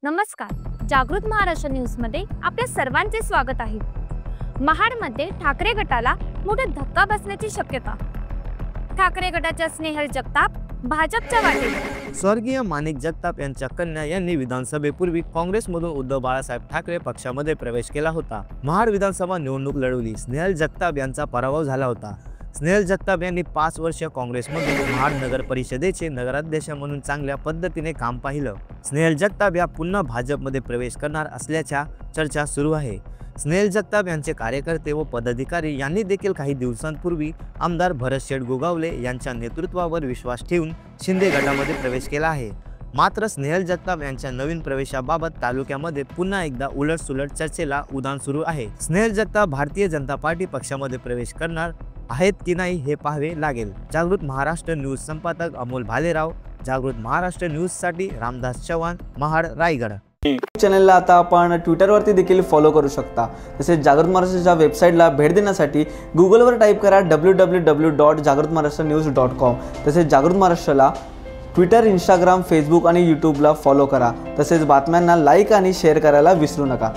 नमस्कार. जागृत महाराष्ट्र न्यूजमध्ये आपल्या सर्वांचे स्वागत आहे. महाडमध्ये ठाकरे गटाला मोठा धक्का बसण्याची शक्यता. ठाकरे गटाच्या स्नेहल जगताप भाजपच्या वाटेवर. स्वर्गीय माणिक जगताप यांच्या कन्या यांनी विधानसभेपूर्वी काँग्रेसमधून उद्धव बाळासाहेब ठाकरे पक्षामध्ये प्रवेश केला होता. महाड विधानसभा निवडणूक लढवली. स्नेहल जगताप यांचा पराभव झाला होता. स्नेहल जगताप यांनी 5 वर्ष काँग्रेसमधून महाड नगर परिषदेचे नगराध्यक्ष म्हणून चांगल्या पद्धतीने काम पाहिलं. स्नेहल जगताप या पुन्हा भाजपमध्ये प्रवेश करणार असल्याच्या चर्चा सुरू आहे. स्नेहल जगताप यांचे कार्यकर्ते व पदाधिकारी यांनी देखील काही दिवसांपूर्वी आमदार भरत शेठ गोगावले यांच्या नेतृत्वावर विश्वास ठेवून शिंदे गटामध्ये प्रवेश केला आहे. मात्र स्नेहल जगताप यांच्या नवीन प्रवेशाबाबत तालुक्यामध्ये पुन्हा एकदा उलटसुलट चर्चेला उधाण सुरू आहे. स्नेहल जगताप भारतीय जनता पार्टी पक्षामध्ये प्रवेश करणार आहेत की नाही हे पाहावे लागेल. जागृत महाराष्ट्र न्यूज संपादक अमोल भालेराव, जागृत महाराष्ट्र न्यूजसाठी रामदास चव्हाण, महाड, रायगड. चॅनलला आता आपण ट्विटरवरती देखील फॉलो करू शकता. तसेच जागृत महाराष्ट्राच्या वेबसाईटला भेट देण्यासाठी गुगलवर टाईप करा www.jagrutmaharashtranews.com. तसेच जागृत महाराष्ट्राला ट्विटर, इंस्टाग्राम, फेसबुक आणि यूट्यूबला फॉलो करा. तसेच बातम्यांना लाईक आणि शेअर करायला विसरू नका.